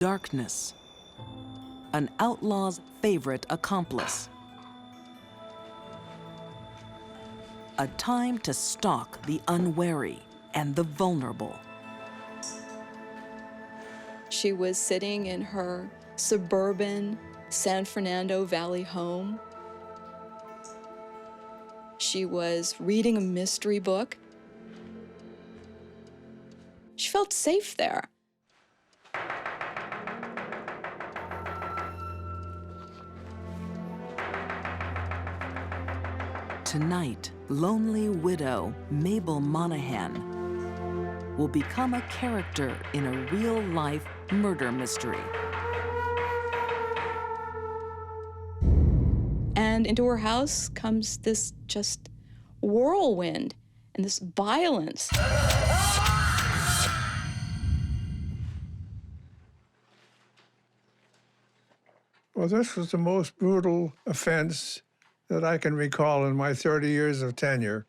Darkness, an outlaw's favorite accomplice. A time to stalk the unwary and the vulnerable. She was sitting in her suburban San Fernando Valley home. She was reading a mystery book. She felt safe there. Tonight, lonely widow Mabel Monahan will become a character in a real-life murder mystery. And into her house comes this just whirlwind and this violence. Well, this was the most brutal offense that I can recall in my 30 years of tenure.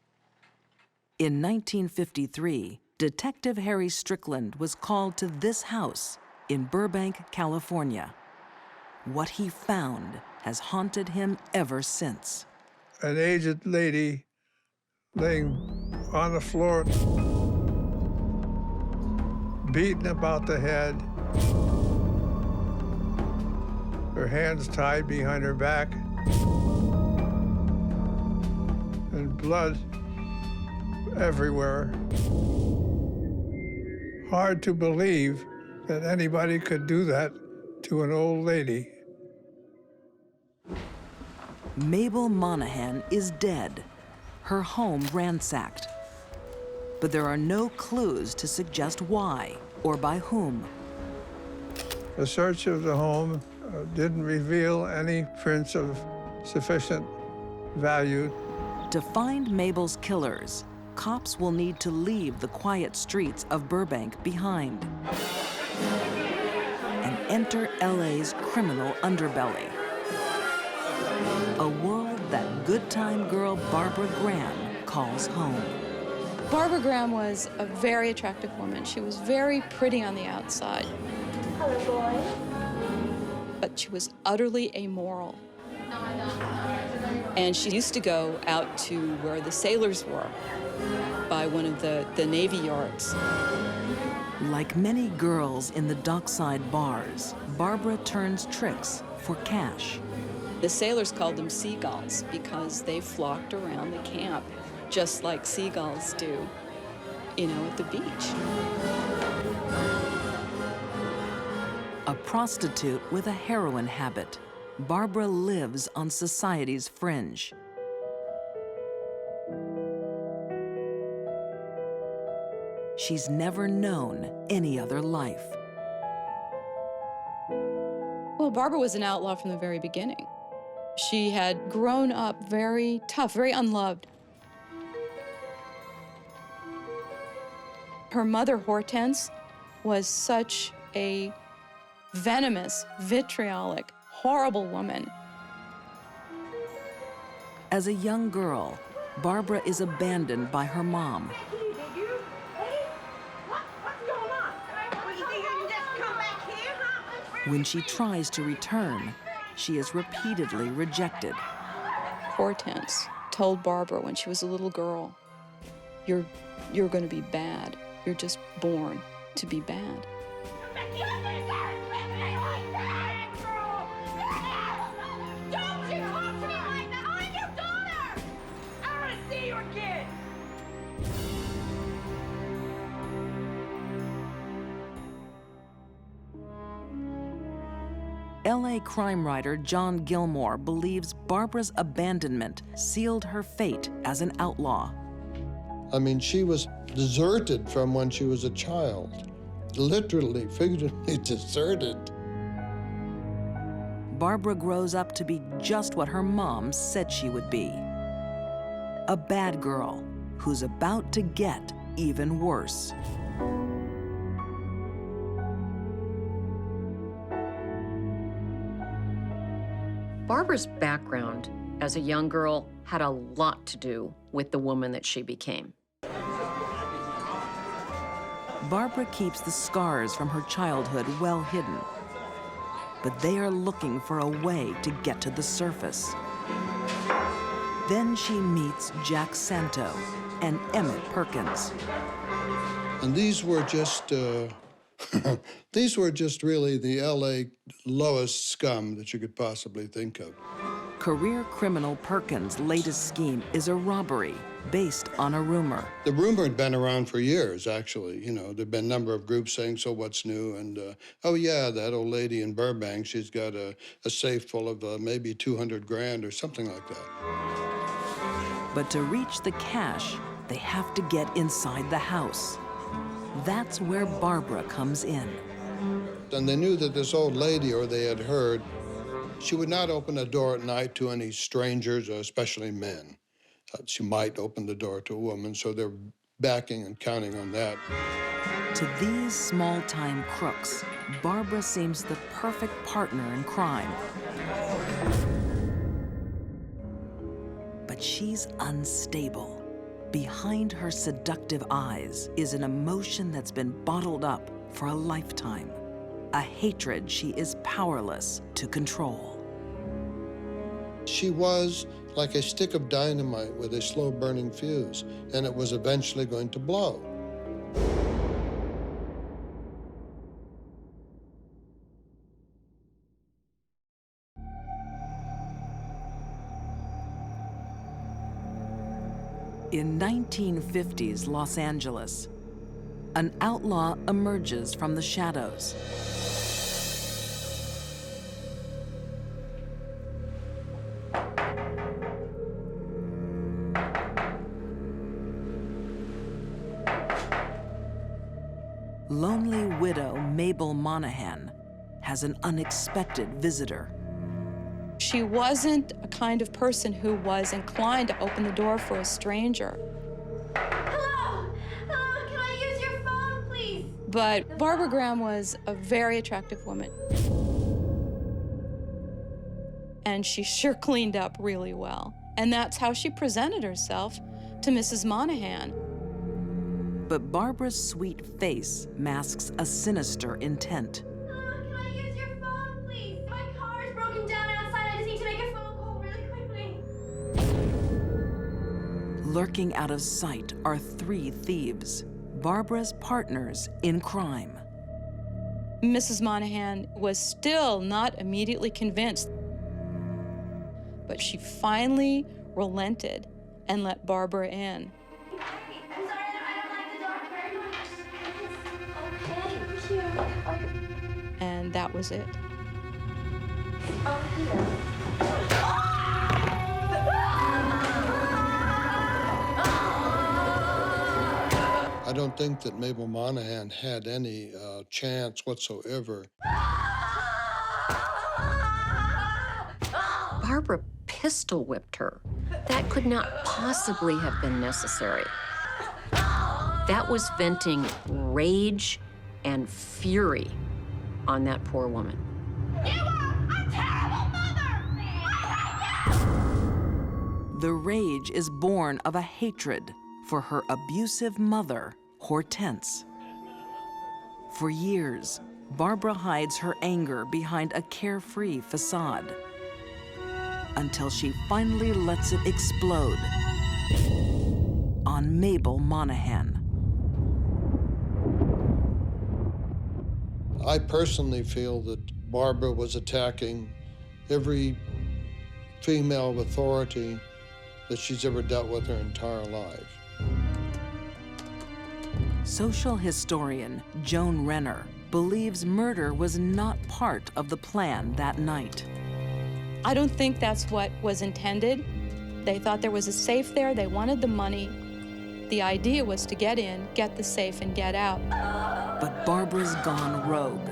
In 1953, Detective Harry Strickland was called to this house in Burbank, California. What he found has haunted him ever since. An aged lady laying on the floor, beaten about the head, her hands tied behind her back, and blood everywhere. Hard to believe that anybody could do that to an old lady. Mabel Monahan is dead, her home ransacked. But there are no clues to suggest why or by whom. The search of the home didn't reveal any prints of sufficient value. To find Mabel's killers, cops will need to leave the quiet streets of Burbank behind and enter LA's criminal underbelly. A world that good-time girl Barbara Graham calls home. Barbara Graham was a very attractive woman. She was very pretty on the outside. Hello, boy. But she was utterly amoral. And she used to go out to where the sailors were, by one of the Navy yards. Like many girls in the dockside bars, Barbara turns tricks for cash. The sailors called them seagulls because they flocked around the camp just like seagulls do, you know, at the beach. A prostitute with a heroin habit, Barbara lives on society's fringe. She's never known any other life. Well, Barbara was an outlaw from the very beginning. She had grown up very tough, very unloved. Her mother, Hortense, was such a venomous, vitriolic, horrible woman. As a young girl, Barbara is abandoned by her mom. When she tries to return, she is repeatedly rejected. Hortense told Barbara when she was a little girl, you're going to be bad. You're just born to be bad. Don't you talk to me like that! I'm your daughter! I want to see your kid! LA crime writer John Gilmore believes Barbara's abandonment sealed her fate as an outlaw. I mean, she was deserted from when she was a child. Literally, figuratively deserted. Barbara grows up to be just what her mom said she would be. A bad girl who's about to get even worse. Barbara's background as a young girl had a lot to do with the woman that she became. Barbara keeps the scars from her childhood well hidden, but they are looking for a way to get to the surface. Then she meets Jack Santo and Emmett Perkins. And these were just, these were just really the LA lowest scum that you could possibly think of. Career criminal Perkins' latest scheme is a robbery based on a rumor. The rumor had been around for years, actually. You know, there'd been a number of groups saying, so what's new? And, oh yeah, that old lady in Burbank, she's got a safe full of maybe 200 grand or something like that. But to reach the cash, they have to get inside the house. That's where Barbara comes in. And they knew that this old lady, or they had heard, she would not open a door at night to any strangers, or especially men. She might open the door to a woman, so they're backing and counting on that. To these small-time crooks, Barbara seems the perfect partner in crime. But she's unstable. Behind her seductive eyes is an emotion that's been bottled up for a lifetime, a hatred she is powerless to control. She was like a stick of dynamite with a slow-burning fuse, and it was eventually going to blow. In 1950s Los Angeles, an outlaw emerges from the shadows. Lonely widow Mabel Monahan has an unexpected visitor. She wasn't a kind of person who was inclined to open the door for a stranger. Hello? Hello, can I use your phone, please? But Barbara Graham was a very attractive woman. And she sure cleaned up really well. And that's how she presented herself to Mrs. Monahan. But Barbara's sweet face masks a sinister intent. Can I use your phone, please? My car is broken down outside. I just need to make a phone call really quickly. Lurking out of sight are three thieves, Barbara's partners in crime. Mrs. Monahan was still not immediately convinced, but she finally relented and let Barbara in. I'm sorry, I don't like the dark very much. Okay, here. And that was it. I don't think that Mabel Monahan had any chance whatsoever. Barbara pistol whipped her. That could not possibly have been necessary. That was venting rage and fury on that poor woman. You are a terrible mother! The rage is born of a hatred for her abusive mother, Hortense. For years, Barbara hides her anger behind a carefree facade until she finally lets it explode on Mabel Monahan. I personally feel that Barbara was attacking every female of authority that she's ever dealt with her entire life. Social historian Joan Renner believes murder was not part of the plan that night. I don't think that's what was intended. They thought there was a safe there, they wanted the money. The idea was to get in, get the safe, and get out. But Barbara's gone rogue.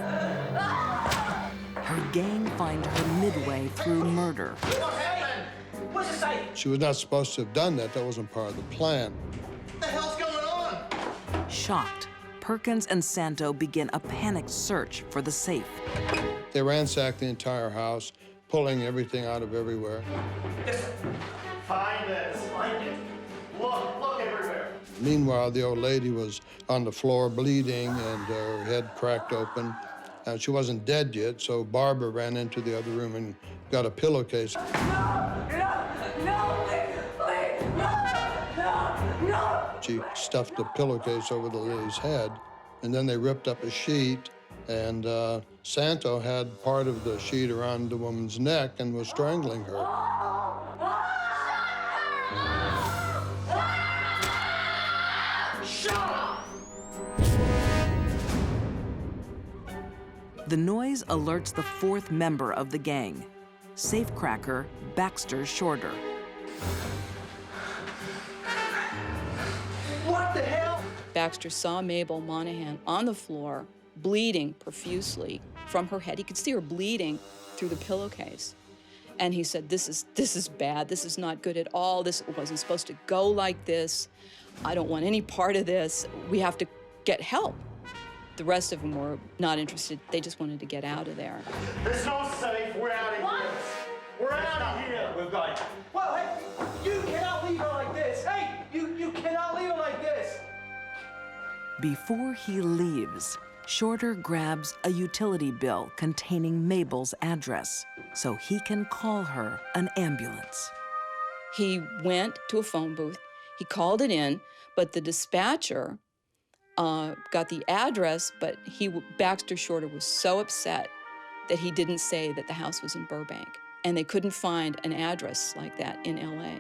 Her gang find her midway through murder. She was not supposed to have done that. That wasn't part of the plan. What the hell's going on? Shocked, Perkins and Santo begin a panicked search for the safe. They ransacked the entire house, pulling everything out of everywhere. Listen, find this. Find it. Look everywhere. Meanwhile, the old lady was on the floor bleeding and her head cracked open. She wasn't dead yet, so Barbara ran into the other room and got a pillowcase. No, please, no. She stuffed a pillowcase over the lady's head, and then they ripped up a sheet, and Santo had part of the sheet around the woman's neck and was strangling her. Shut up! The noise alerts the fourth member of the gang, safecracker Baxter Shorter. What the hell? Baxter saw Mabel Monahan on the floor, bleeding profusely from her head. He could see her bleeding through the pillowcase. And he said, this is bad. This is not good at all. This wasn't supposed to go like this. I don't want any part of this. We have to get help. The rest of them were not interested. They just wanted to get out of there. There's no safe. We're out of here. We're out of here. We're going. Well, hey, you cannot leave her like this. Hey, you cannot leave her like this. Before he leaves, Shorter grabs a utility bill containing Mabel's address so he can call her an ambulance. He went to a phone booth. He called it in, but the dispatcher got the address, but Baxter Shorter was so upset that he didn't say that the house was in Burbank. And they couldn't find an address like that in LA.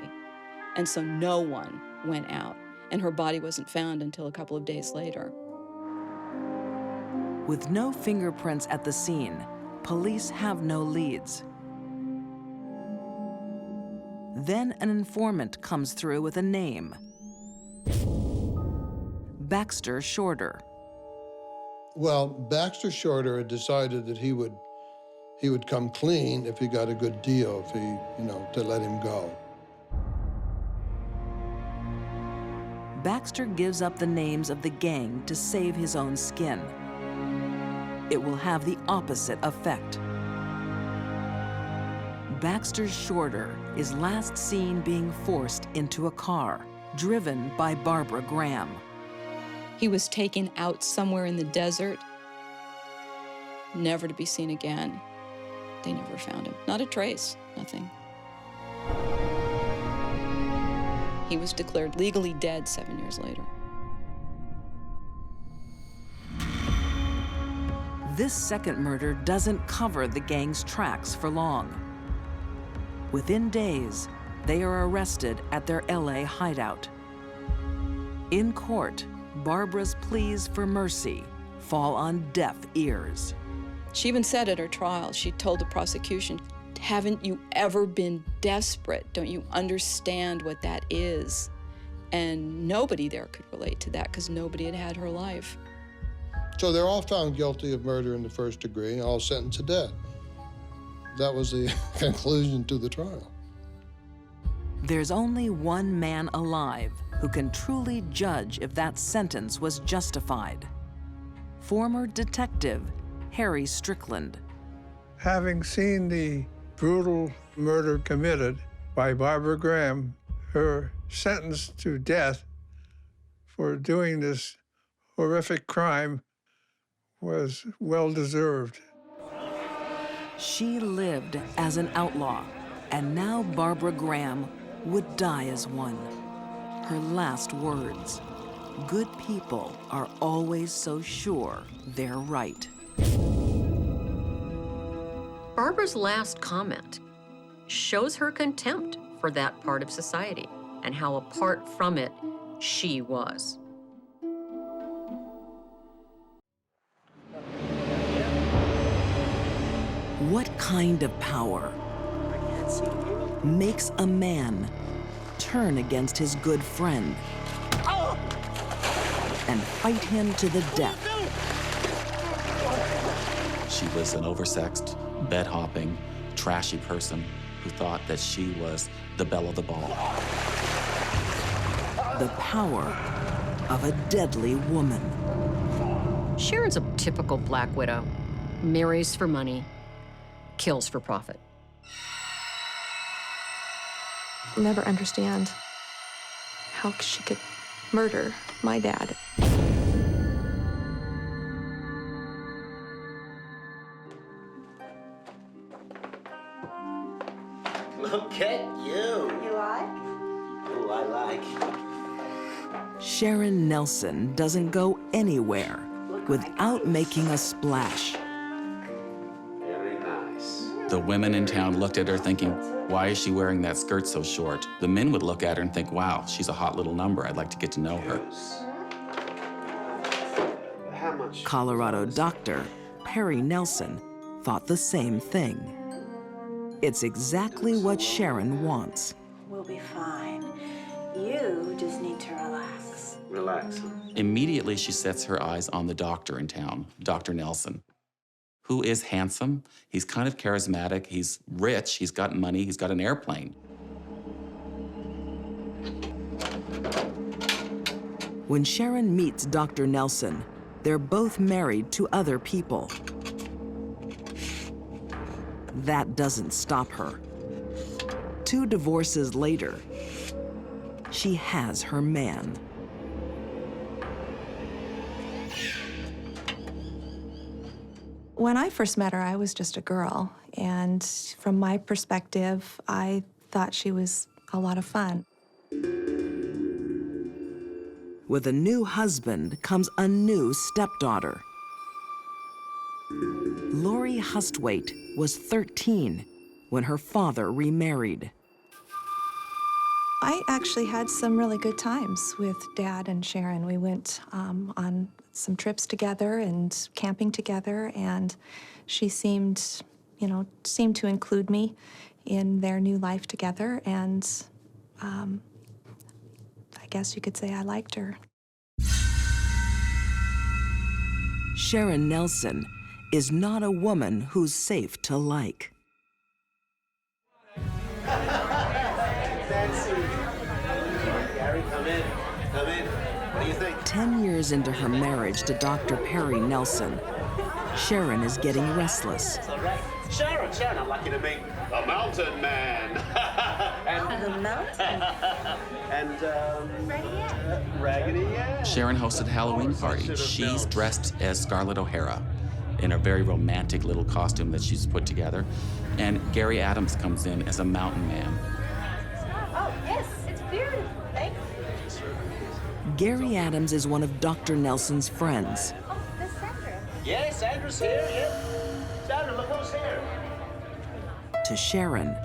And so no one went out. And her body wasn't found until a couple of days later. With no fingerprints at the scene, police have no leads. Then an informant comes through with a name. Baxter Shorter. Well, Baxter Shorter had decided that he would come clean if he got a good deal, if he, to let him go. Baxter gives up the names of the gang to save his own skin. It will have the opposite effect. Baxter Shorter is last seen being forced into a car, driven by Barbara Graham. He was taken out somewhere in the desert, never to be seen again. They never found him. Not a trace, nothing. He was declared legally dead 7 years later. This second murder doesn't cover the gang's tracks for long. Within days, they are arrested at their LA hideout. In court, Barbara's pleas for mercy fall on deaf ears. She even said at her trial, she told the prosecution, haven't you ever been desperate? Don't you understand what that is? And nobody there could relate to that because nobody had had her life. So they're all found guilty of murder in the first degree, all sentenced to death. That was the conclusion to the trial. There's only one man alive who can truly judge if that sentence was justified. Former detective Harry Strickland. Having seen the brutal murder committed by Barbara Graham, her sentence to death for doing this horrific crime was well-deserved. She lived as an outlaw, and now Barbara Graham would die as one. Her last words, "Good people are always so sure they're right." Barbara's last comment shows her contempt for that part of society and how apart from it she was. What kind of power makes a man turn against his good friend and fight him to the death? She was an oversexed, bed-hopping, trashy person who thought that she was the belle of the ball. The power of a deadly woman. Sharon's a typical black widow. Marries for money, kills for profit. I'll never understand how she could murder my dad. Look at you. You like? Oh, I like. Sharon Nelson doesn't go anywhere without making a splash. Very nice. The women in town looked at her thinking, why is she wearing that skirt so short? The men would look at her and think, wow, she's a hot little number. I'd like to get to know her. How much? Colorado doctor Perry Nelson thought the same thing. It's exactly what Sharon wants. We'll be fine. You just need to relax. Relax. Immediately, she sets her eyes on the doctor in town, Dr. Nelson, who is handsome. He's kind of charismatic. He's rich. He's got money. He's got an airplane. When Sharon meets Dr. Nelson, they're both married to other people. That doesn't stop her. 2 divorces later, she has her man. When I first met her, I was just a girl, and from my perspective, I thought she was a lot of fun. With a new husband comes a new stepdaughter. Lori Hustwaite was 13 when her father remarried. I actually had some really good times with Dad and Sharon. We went on some trips together and camping together, and she seemed to include me in their new life together, and I guess you could say I liked her. Sharon Nelson is not a woman who's safe to like. Fancy. Gary, come in. Come in. What do you think? 10 years into her marriage to Dr. Perry Nelson, Sharon is getting restless. It's all right. Sharon, I'm lucky to meet the Mountain Man. The mountain? Raggedy Ann. Sharon hosted a Halloween party. She's dressed as Scarlett O'Hara in a very romantic little costume that she's put together. And Gary Adams comes in as a mountain man. Oh, yes, it's beautiful. Thank you. Gary Adams is one of Dr. Nelson's friends. Oh, Miss Sandra. Yeah, Sandra's here, yeah. Sandra, look who's here. To Sharon,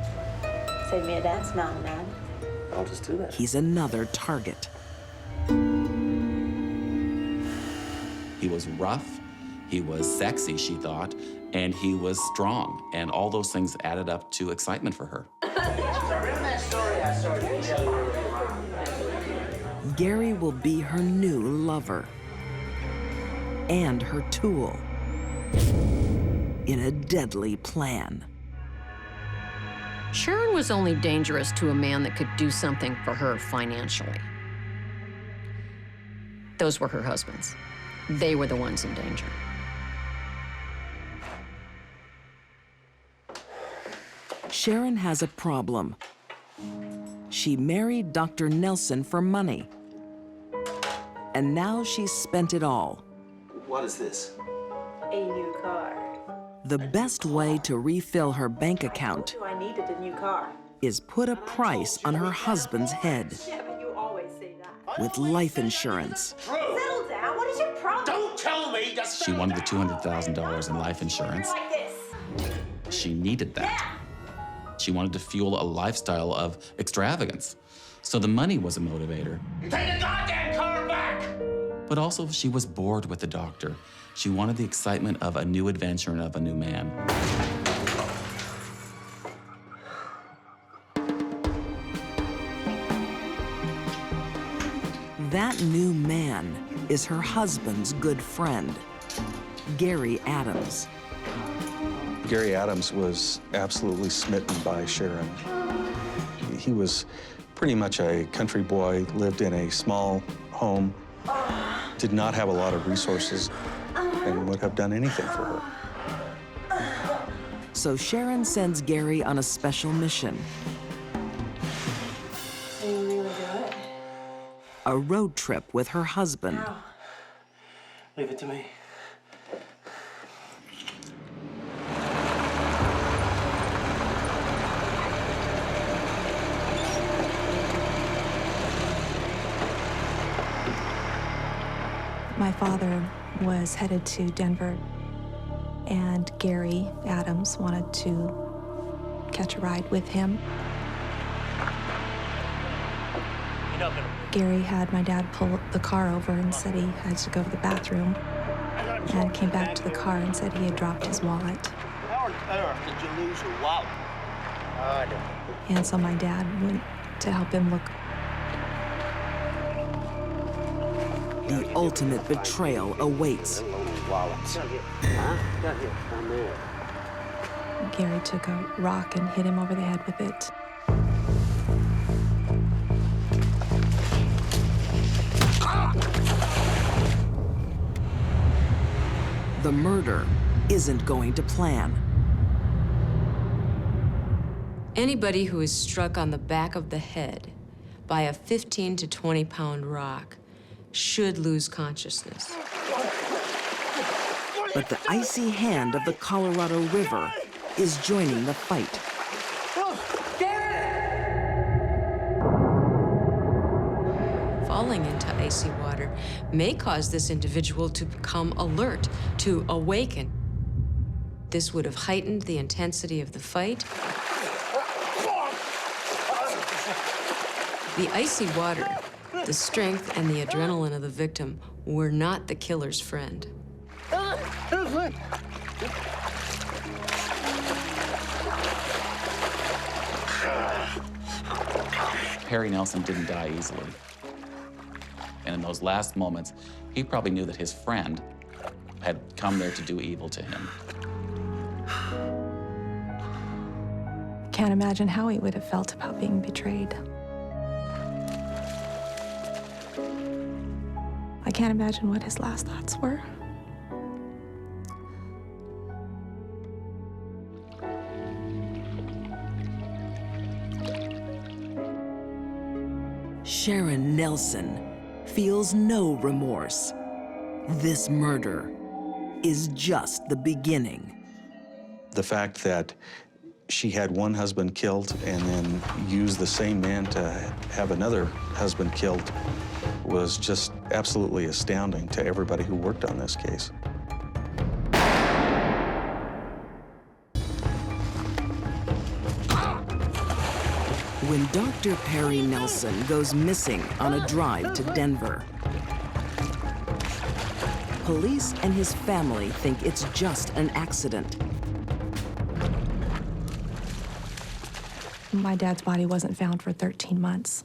Send me a dance, Mountain Man. I'll just do that. he's another target. He was rough, he was sexy, she thought, and he was strong. And all those things added up to excitement for her. Gary will be her new lover and her tool in a deadly plan. Sharon was only dangerous to a man that could do something for her financially. Those were her husbands. They were the ones in danger. Sharon has a problem. She married Dr. Nelson for money, and now she's spent it all. What is this? A new car. The best way to refill her bank account I needed a new car. is put a price on her husband's head Yeah, but you always say that. with life insurance. Settle down. What is your problem? Don't tell me to She wanted the $200,000 in life insurance. Like this. She needed that. She wanted to fuel a lifestyle of extravagance. So the money was a motivator. Take the goddamn car back! But also, she was bored with the doctor. She wanted the excitement of a new adventure and of a new man. That new man is her husband's good friend, Gary Adams. Gary Adams was absolutely smitten by Sharon. He was pretty much a country boy, lived in a small home, did not have a lot of resources, and would have done anything for her. So Sharon sends Gary on a special mission, So you really do it? a road trip with her husband. No. Leave it to me. My father was headed to Denver, and Gary Adams wanted to catch a ride with him. Gary had my dad pull the car over and said he had to go to the bathroom, and came back to the car and said he had dropped his wallet. How on earth did you lose your wallet? And so my dad went to help him look. The ultimate betrayal awaits. Gary took a rock and hit him over the head with it. The murder isn't going to plan. Anybody who is struck on the back of the head by a 15 to 20-pound rock should lose consciousness. But the icy hand of the Colorado River is joining the fight. Falling into icy water may cause this individual to become alert, to awaken. This would have heightened the intensity of the fight. The icy water, the strength and the adrenaline of the victim were not the killer's friend. Perry Nelson didn't die easily. And in those last moments, he probably knew that his friend had come there to do evil to him. Can't imagine how he would have felt about being betrayed. I can't imagine what his last thoughts were. Sharon Nelson feels no remorse. This murder is just the beginning. The fact that she had one husband killed and then used the same man to have another husband killed was just absolutely astounding to everybody who worked on this case. When Dr. Perry Nelson goes missing on a drive to Denver, police and his family think it's just an accident. My dad's body wasn't found for 13 months.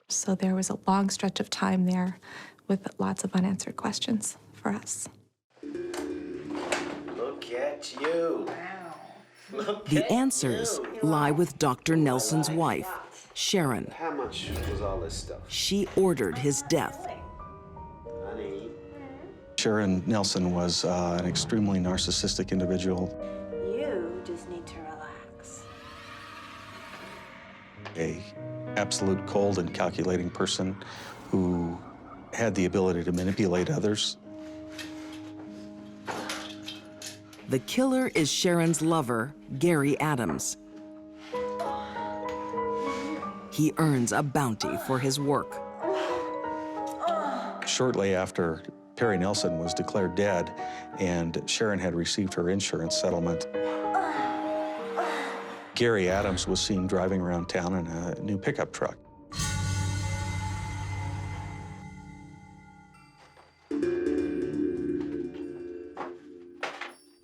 So there was a long stretch of time there with lots of unanswered questions for us. Look at you. The answers lie with Dr. Nelson's wife, Sharon. How much was all this stuff? She ordered his death. Honey. Sharon Nelson was an extremely narcissistic individual. You just need to relax. A absolute cold and calculating person who had the ability to manipulate others. The killer is Sharon's lover, Gary Adams. He earns a bounty for his work. Shortly after Perry Nelson was declared dead and Sharon had received her insurance settlement, Gary Adams was seen driving around town in a new pickup truck.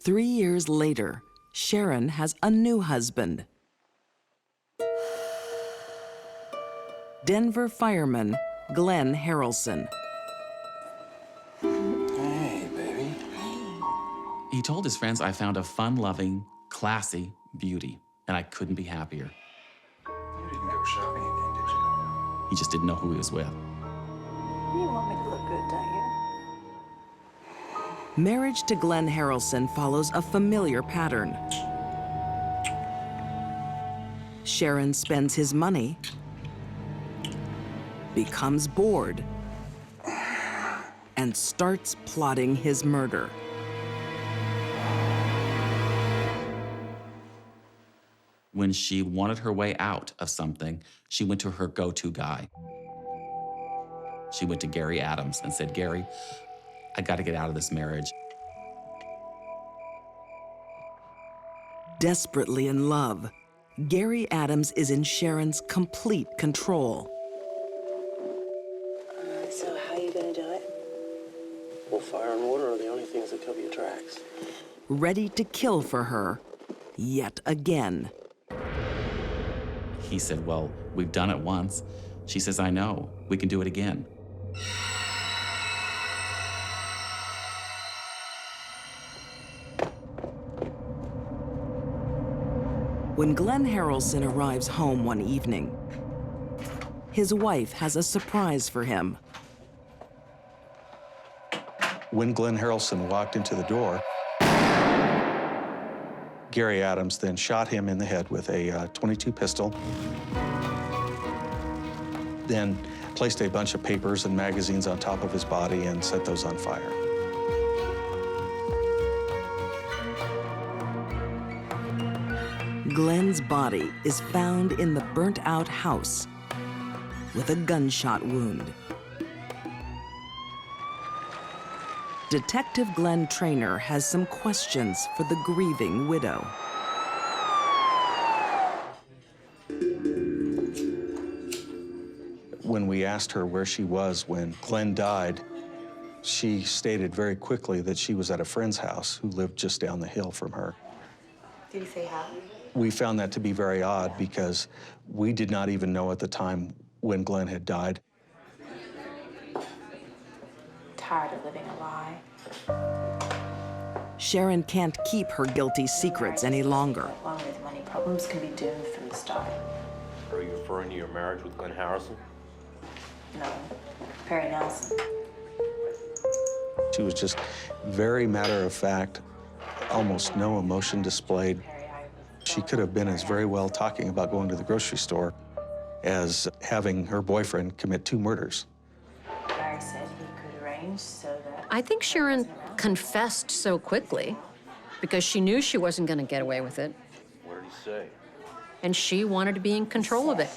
Three years later, Sharon has a new husband. Denver fireman Glenn Harrelson. Hey, baby. He told his friends, I found a fun-loving, classy beauty, and I couldn't be happier. You didn't go shopping again, did you? He just didn't know who he was with. You want me to look good, don't you? Marriage to Glenn Harrelson follows a familiar pattern. Sharon spends his money, becomes bored, and starts plotting his murder. When she wanted her way out of something, she went to her go-to guy. She went to Gary Adams and said, Gary, I got to get out of this marriage. Desperately in love, Gary Adams is in Sharon's complete control. So how are you gonna do it? Well, fire and water are the only things that cover your tracks. Ready to kill for her yet again. He said, well, we've done it once. She says, I know, we can do it again. When Glenn Harrelson arrives home one evening, his wife has a surprise for him. When Glenn Harrelson walked into the door, Gary Adams then shot him in the head with a .22 pistol, then placed a bunch of papers and magazines on top of his body and set those on fire. Glenn's body is found in the burnt-out house with a gunshot wound. Detective Glenn Traynor has some questions for the grieving widow. When we asked her where she was when Glenn died, she stated very quickly that she was at a friend's house who lived just down the hill from her. Did he say how? We found that to be very odd because we did not even know at the time when Glenn had died. Tired of living a lie. Sharon can't keep her guilty secrets any longer. Along with money problems can be doomed from the start. Are you referring to your marriage with Glenn Harrison? No, Perry Nelson. She was just very matter-of-fact, almost no emotion displayed. She could have been as very well talking about going to the grocery store as having her boyfriend commit 2 murders. Barry said he could arrange so that... I think Sharon confessed so quickly because she knew she wasn't going to get away with it. What did he say? And she wanted to be in control of it.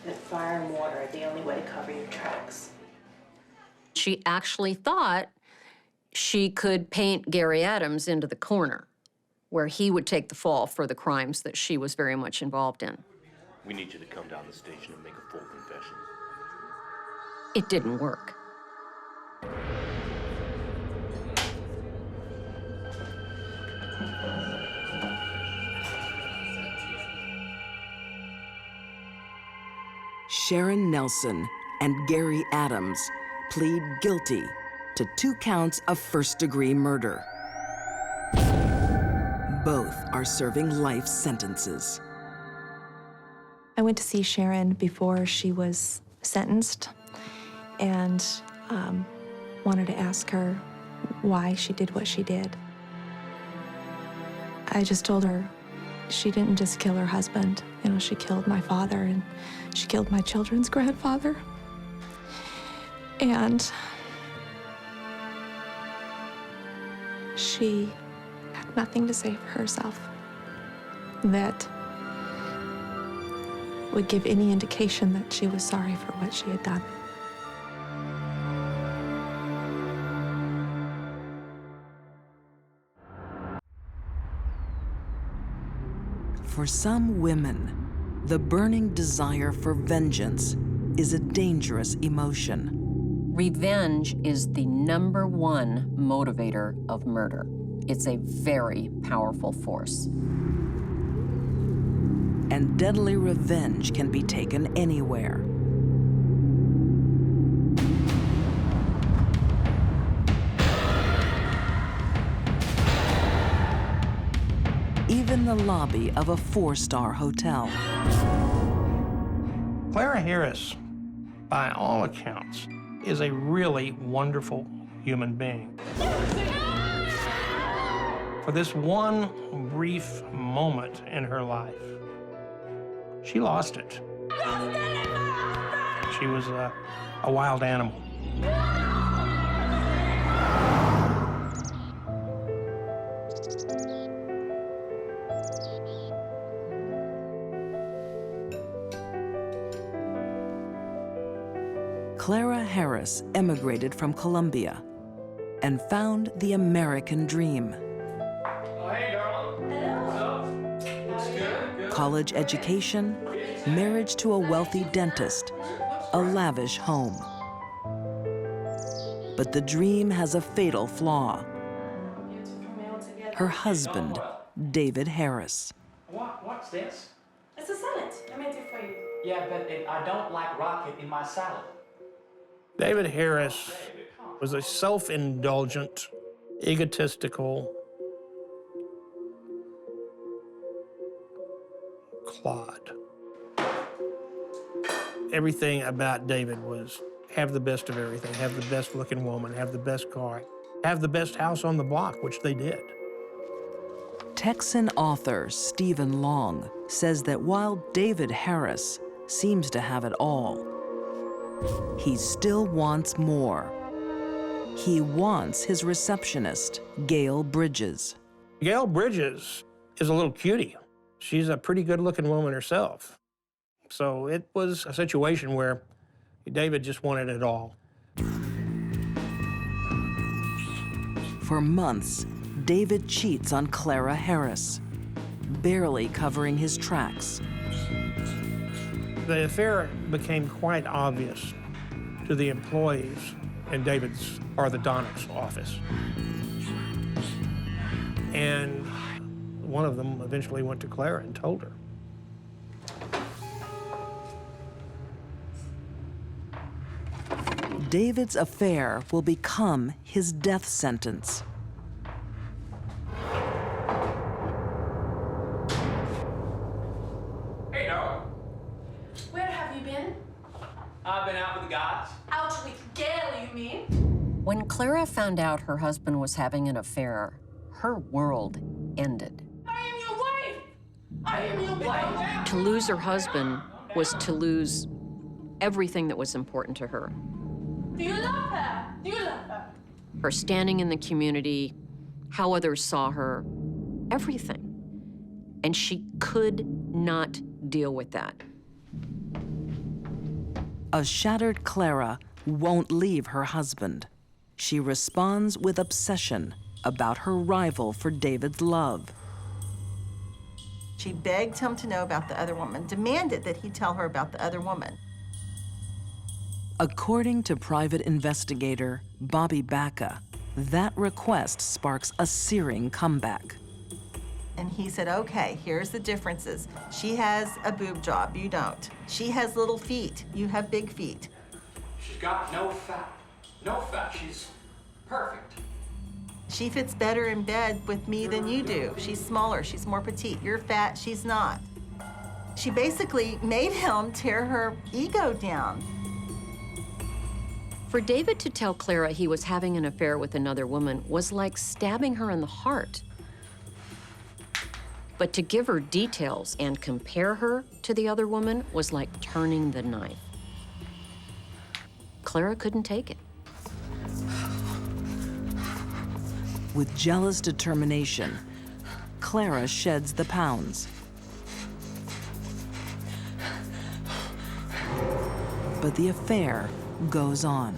That fire and water are the only way to cover your tracks. She actually thought she could paint Gary Adams into the corner, where he would take the fall for the crimes that she was very much involved in. We need you to come down the station and make a full confession. It didn't work. Sharon Nelson and Gary Adams plead guilty to 2 counts of first-degree murder. Both are serving life sentences. I went to see Sharon before she was sentenced and wanted to ask her why she did what she did. I just told her she didn't just kill her husband. You know, she killed my father and she killed my children's grandfather. And she had nothing to say for herself that would give any indication that she was sorry for what she had done. For some women, the burning desire for vengeance is a dangerous emotion. Revenge is the #1 motivator of murder. It's a very powerful force. And deadly revenge can be taken anywhere. Even the lobby of a 4-star hotel. Clara Harris, by all accounts, is a really wonderful human being. For this one brief moment in her life, she lost it. She was a wild animal. Clara Harris emigrated from Colombia and found the American dream. Oh, hey, girl. Hello. Looks good. College education, marriage to a wealthy dentist, a lavish home. But the dream has a fatal flaw. Her husband, David Harris. What's this? It's a salad. I made it for you. Yeah, but I don't like rocket in my salad. David Harris was a self-indulgent, egotistical clod. Everything about David was have the best of everything, have the best looking woman, have the best car, have the best house on the block, which they did. Texan author Stephen Long says that while David Harris seems to have it all, he still wants more. He wants his receptionist, Gail Bridges. Gail Bridges is a little cutie. She's a pretty good-looking woman herself. So it was a situation where David just wanted it all. For months, David cheats on Clara Harris, barely covering his tracks. The affair became quite obvious to the employees in David's orthodontics office. And one of them eventually went to Clara and told her. David's affair will become his death sentence. Hey, dog. Where have you been? I've been out with the guys. Out with Gail, you mean? When Clara found out her husband was having an affair, her world ended. I am your wife! I am your wife! To lose her husband was to lose everything that was important to her. Do you love her? Do you love her? Her standing in the community, how others saw her, everything. And she could not deal with that. A shattered Clara won't leave her husband. She responds with obsession about her rival for David's love. She begged him to know about the other woman, demanded that he tell her about the other woman. According to private investigator Bobby Baca, that request sparks a searing comeback. And he said, okay, here's the differences. She has a boob job, you don't. She has little feet, you have big feet. She's got no fat. No fat. She's perfect. She fits better in bed with me than you do. She's smaller, she's more petite. You're fat, she's not. She basically made him tear her ego down. For David to tell Clara he was having an affair with another woman was like stabbing her in the heart. But to give her details and compare her to the other woman was like turning the knife. Clara couldn't take it. With jealous determination, Clara sheds the pounds. But the affair goes on.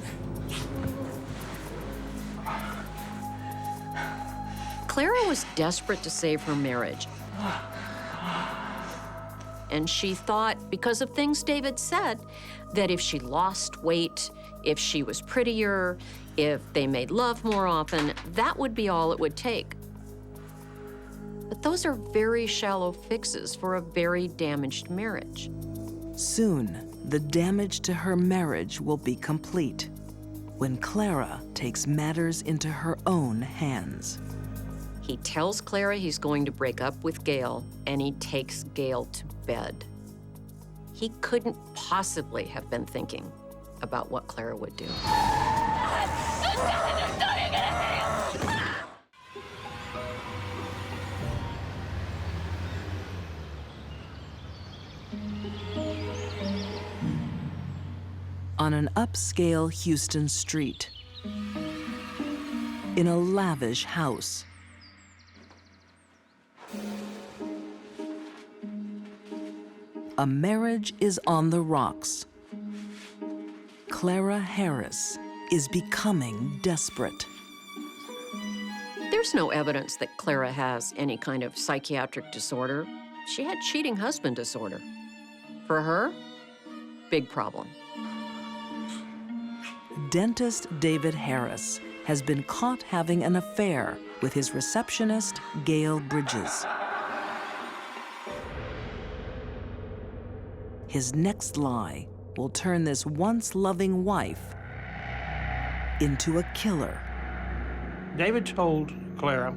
Clara was desperate to save her marriage. And she thought, because of things David said, that if she lost weight, if she was prettier, if they made love more often, that would be all it would take. But those are very shallow fixes for a very damaged marriage. Soon, the damage to her marriage will be complete when Clara takes matters into her own hands. He tells Clara he's going to break up with Gail, and he takes Gail to bed. He couldn't possibly have been thinking about what Clara would do. On an upscale Houston street, in a lavish house, a marriage is on the rocks. Clara Harris is becoming desperate. There's no evidence that Clara has any kind of psychiatric disorder. She had cheating husband disorder. For her, big problem. Dentist David Harris has been caught having an affair with his receptionist, Gail Bridges. His next lie will turn this once loving wife into a killer. David told Clara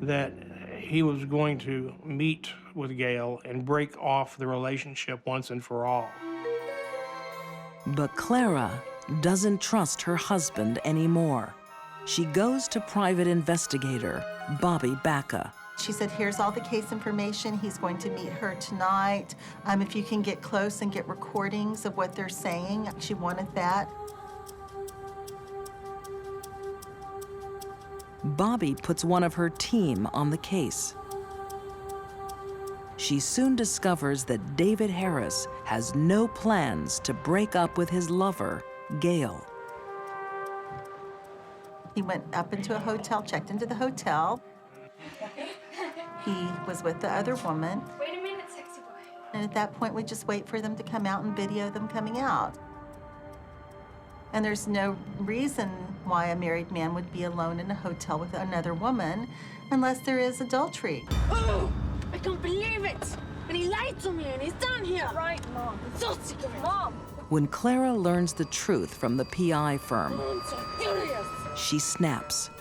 that he was going to meet with Gail and break off the relationship once and for all. But Clara doesn't trust her husband anymore. She goes to private investigator Bobby Baca. She said, here's all the case information. He's going to meet her tonight. If you can get close and get recordings of what they're saying. She wanted that. Bobby puts one of her team on the case. She soon discovers that David Harris has no plans to break up with his lover, Gail. He went up into a hotel, checked into the hotel. He was with the other woman. Wait a minute, sexy boy. And at that point, we just wait for them to come out and video them coming out. And there's no reason why a married man would be alone in a hotel with another woman unless there is adultery. Oh, I can't believe it. And he lied to me and he's down here. Right, Mom. I'm so sick of it. Mom. When Clara learns the truth from the PI firm, I'm so furious. she snaps.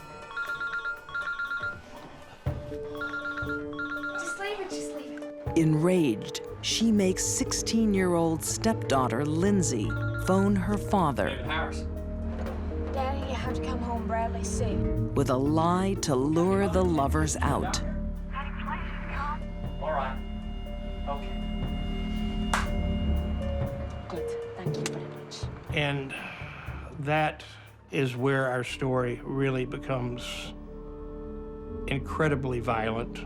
Just leave it, just leave it. Enraged, she makes 16-year-old stepdaughter Lindsay phone her father Daddy, you have to come home, Bradley, soon. with a lie to lure the lovers out. All right. Okay. Good. Thank you very much. And that is where our story really becomes incredibly violent,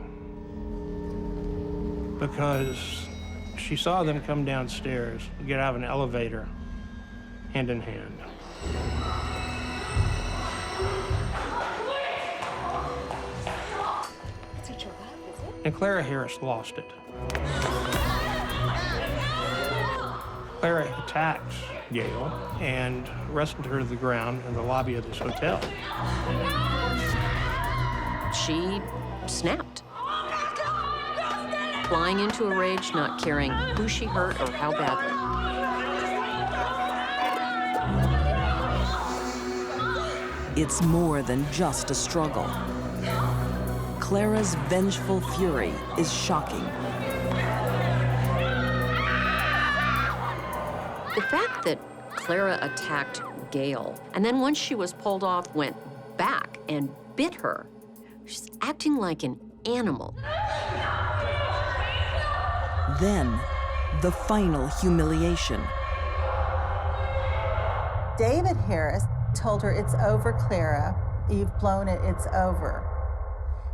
because she saw them come downstairs, get out of an elevator, hand in hand. And Clara Harris lost it. Clara attacked Gail and wrestled her to the ground in the lobby of this hotel. She snapped. Flying into a rage, not caring who she hurt or how badly. It's more than just a struggle. Clara's vengeful fury is shocking. The fact that Clara attacked Gail, and then once she was pulled off, went back and bit her. She's acting like an animal. Then, the final humiliation. David Harris told her, it's over, Clara. You've blown it, it's over.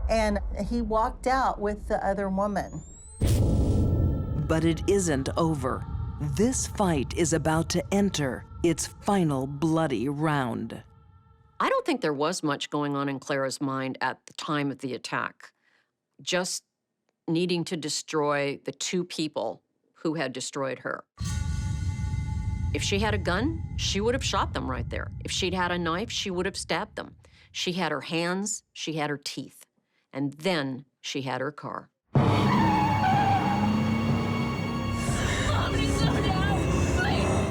And he walked out with the other woman. But it isn't over. This fight is about to enter its final bloody round. I don't think there was much going on in Clara's mind at the time of the attack. Just needing to destroy the two people who had destroyed her. If she had a gun, she would have shot them right there. If she'd had a knife, she would have stabbed them. She had her hands, she had her teeth, and then she had her car.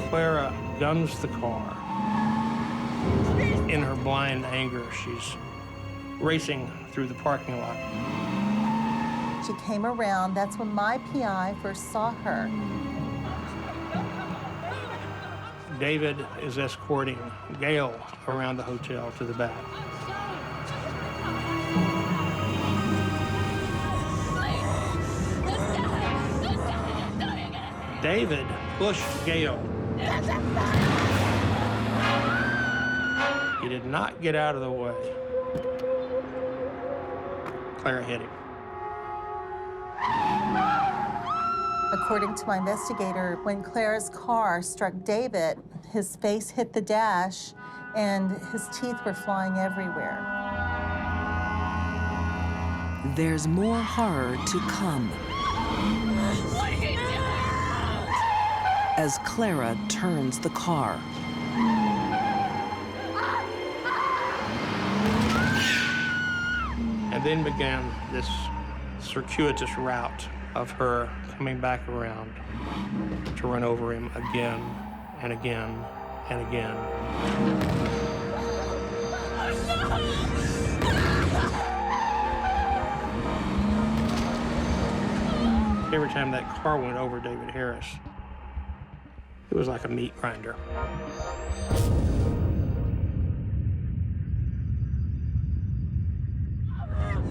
Clara guns the car. In her blind anger, she's racing through the parking lot. She came around. That's when my PI first saw her. David is escorting Gail around the hotel to the back. David pushed Gail. He did not get out of the way. Clara hit him. According to my investigator, when Clara's car struck David, his face hit the dash and his teeth were flying everywhere. There's more horror to come What are you doing? as Clara turns the car. And then began this circuitous route of her coming back around to run over him again and again and again. Every time that car went over David Harris, it was like a meat grinder.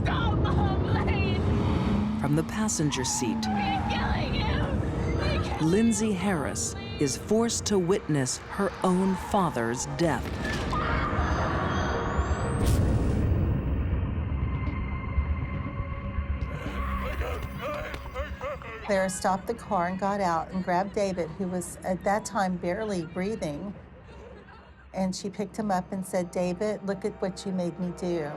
Stop, Mom, please. From the passenger seat, We're killing him. Lindsay Harris is forced to witness her own father's death. Clara stopped the car and got out and grabbed David, who was at that time barely breathing. And she picked him up and said, "David, look at what you made me do."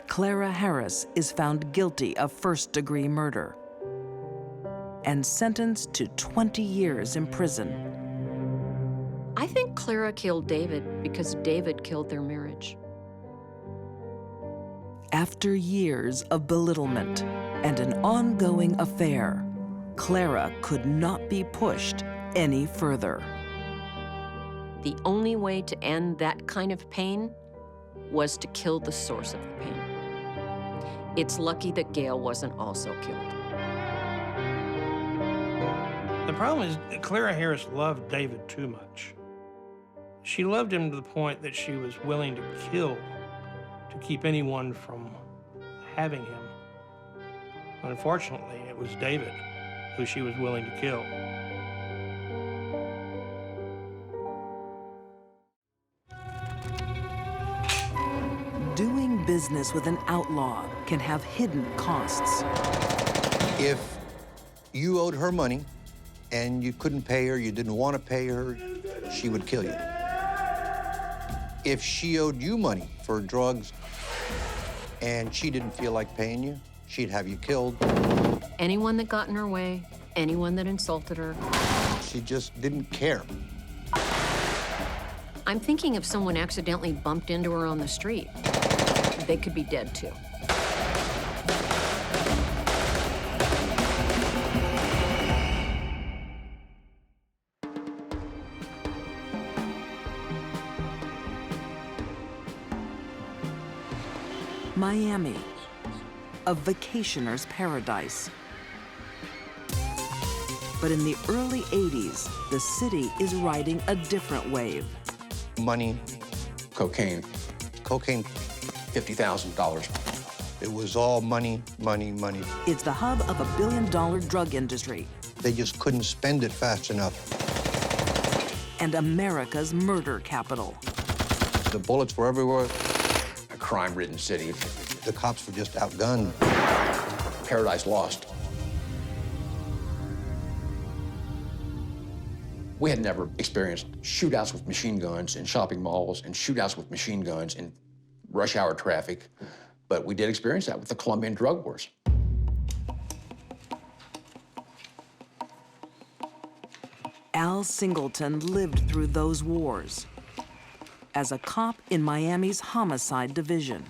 Clara Harris is found guilty of first-degree murder and sentenced to 20 years in prison. I think Clara killed David because David killed their marriage. After years of belittlement and an ongoing affair, Clara could not be pushed any further. The only way to end that kind of pain was to kill the source of the pain. It's lucky that Gail wasn't also killed. The problem is that Clara Harris loved David too much. She loved him to the point that she was willing to kill to keep anyone from having him. Unfortunately, it was David who she was willing to kill. Doing business with an outlaw can have hidden costs. If you owed her money and you couldn't pay her, you didn't want to pay her, she would kill you. If she owed you money for drugs and she didn't feel like paying you, she'd have you killed. Anyone that got in her way, anyone that insulted her. She just didn't care. I'm thinking if someone accidentally bumped into her on the street, they could be dead too. Miami, a vacationer's paradise. But in the early 80s, the city is riding a different wave. Money. Cocaine. Cocaine. $50,000. It was all money, money, money. It's the hub of a billion-dollar drug industry. They just couldn't spend it fast enough. And America's murder capital. The bullets were everywhere. A crime-ridden city. The cops were just outgunned. Paradise lost. We had never experienced shootouts with machine guns in shopping malls and shootouts with machine guns in rush hour traffic, but we did experience that with the Colombian drug wars. Al Singleton lived through those wars as a cop in Miami's homicide division.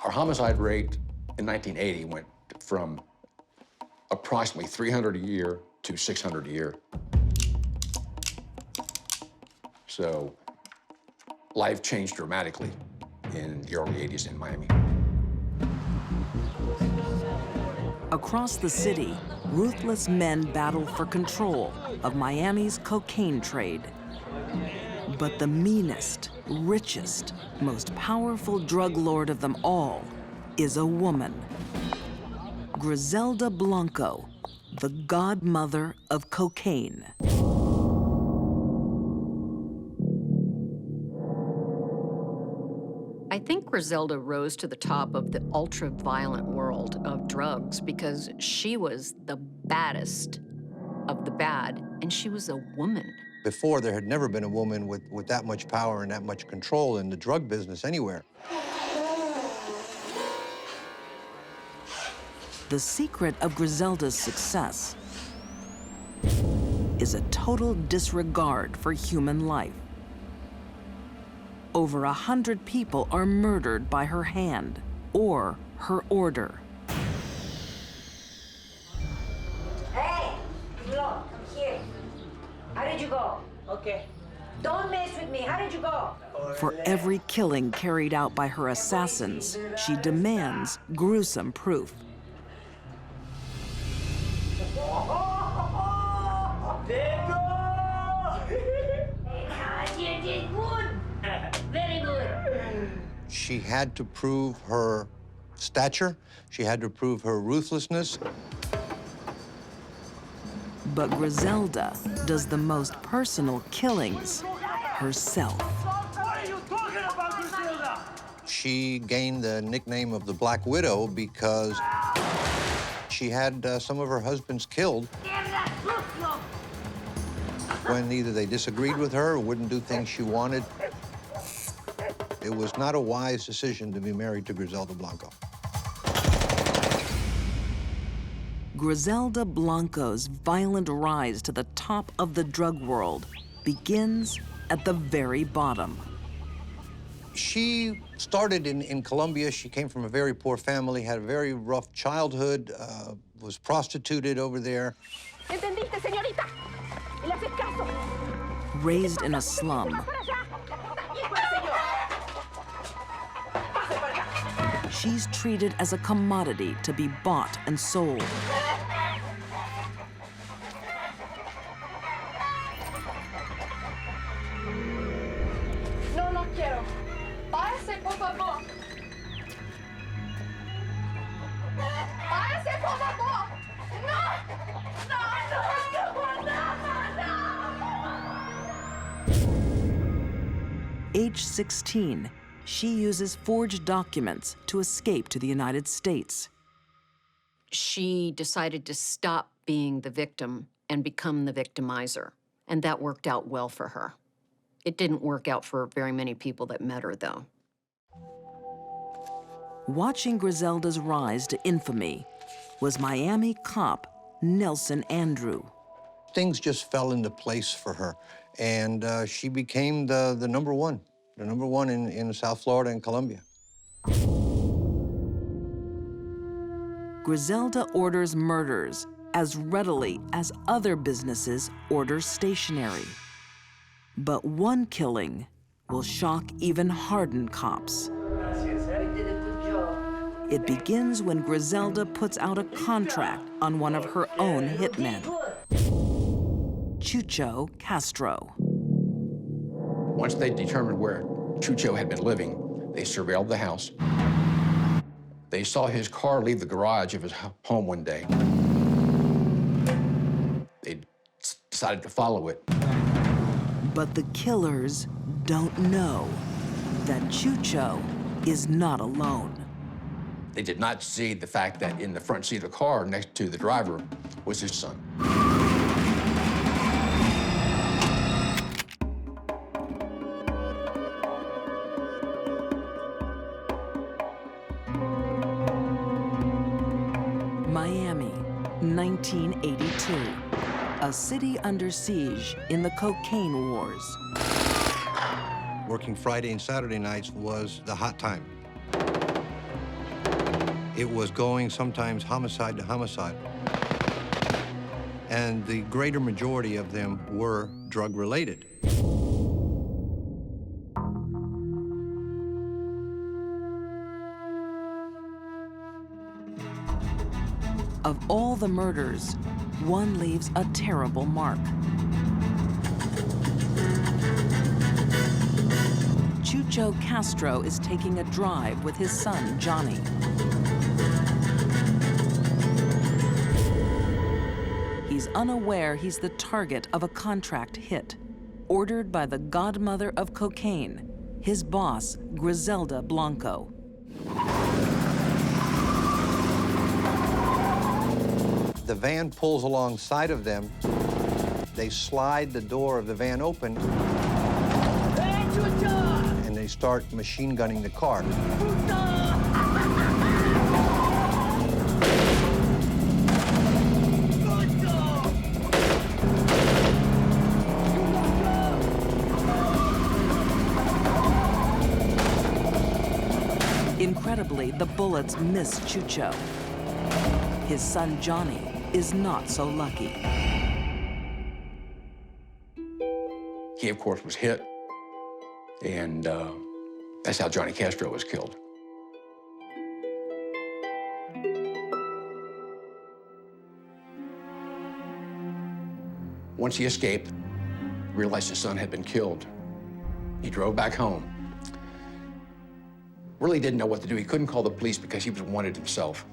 Our homicide rate in 1980 went from approximately 300 a year to 600 a year. So life changed dramatically in the early 80s in Miami. Across the city, ruthless men battle for control of Miami's cocaine trade. But the meanest, richest, most powerful drug lord of them all is a woman. Griselda Blanco, the godmother of cocaine. I think Griselda rose to the top of the ultra-violent world of drugs because she was the baddest of the bad, and she was a woman. Before, there had never been a woman with that much power and that much control in the drug business anywhere. The secret of Griselda's success is a total disregard for human life. Over 100 people are murdered by her hand or her order. Hey, DeLong, come here. How did you go? Okay. Don't mess with me. How did you go? For every killing carried out by her assassins, she demands gruesome proof. There you go! You did good. Very good. She had to prove her stature. She had to prove her ruthlessness. But Griselda does the most personal killings herself. What are you talking about, Griselda? She gained the nickname of the Black Widow because she had some of her husbands killed when either they disagreed with her or wouldn't do things she wanted. It was not a wise decision to be married to Griselda Blanco. Griselda Blanco's violent rise to the top of the drug world begins at the very bottom. She started in Colombia. She came from a very poor family, had a very rough childhood, was prostituted over there. ¿Entendiste, señorita? ¿Le haces caso? Raised in a slum, she's treated as a commodity to be bought and sold. No, no quiero. Váyase, por favor. Váyase, por favor. No, no, no, Age 16, she uses forged documents to escape to the United States. She decided to stop being the victim and become the victimizer, and that worked out well for her. It didn't work out for very many people that met her, though. Watching Griselda's rise to infamy was Miami cop Nelson Andrew. Things just fell into place for her, and she became the number one in South Florida and Colombia. Griselda orders murders as readily as other businesses order stationery. But one killing will shock even hardened cops. It begins when Griselda puts out a contract on one of her own hitmen, Chucho Castro. Once they determined where Chucho had been living, they surveilled the house. They saw his car leave the garage of his home one day. They decided to follow it. But the killers don't know that Chucho is not alone. They did not see the fact that in the front seat of the car next to the driver was his son. Miami, 1982. A city under siege in the cocaine wars. Working Friday and Saturday nights was the hot time. It was going sometimes homicide to homicide. And the greater majority of them were drug-related. Of all the murders, one leaves a terrible mark. Chucho Castro is taking a drive with his son, Johnny. He's unaware he's the target of a contract hit, ordered by the godmother of cocaine, his boss, Griselda Blanco. The van pulls alongside of them. They slide the door of the van open, and they start machine gunning the car. Incredibly, the bullets miss Chucho. His son Johnny is not so lucky. He, of course, was hit, and that's how Johnny Castro was killed. Once he escaped, realized his son had been killed, he drove back home. Really didn't know what to do. He couldn't call the police because he was wanted himself.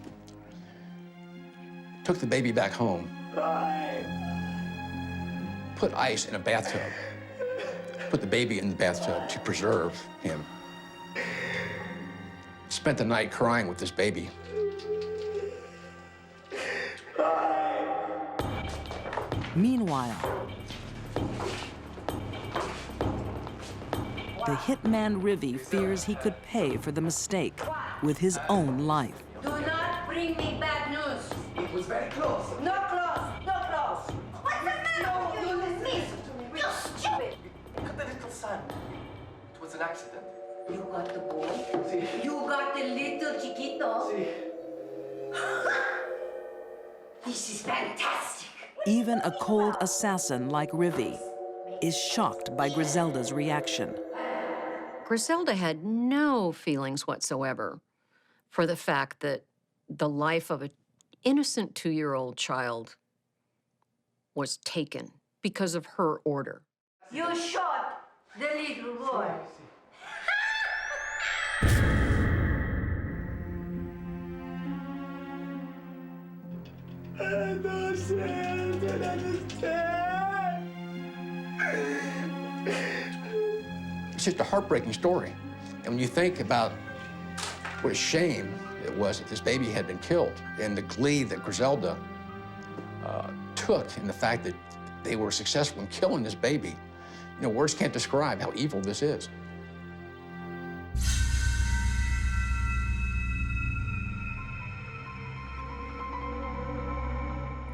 Took the baby back home, put ice in a bathtub, put the baby in the bathtub to preserve him. Spent the night crying with this baby. Meanwhile, the hitman Rivi fears he could pay for the mistake with his own life. Do not bring me bad news. It was very close. No close, no close. What's the matter? No, You listen listen. to me. You stupid. Look at the little son. It was an accident. You got the boy. See. You got the little chiquito. See. This is fantastic. Even a cold assassin like Rivi is shocked by Griselda's reaction. Griselda had no feelings whatsoever for the fact that the life of an innocent 2-year-old child was taken because of her order. You shot the little boy. I don't understand. It's just a heartbreaking story. And when you think about what a shame it was that this baby had been killed, and the glee that Griselda took in the fact that they were successful in killing this baby, you know, words can't describe how evil this is.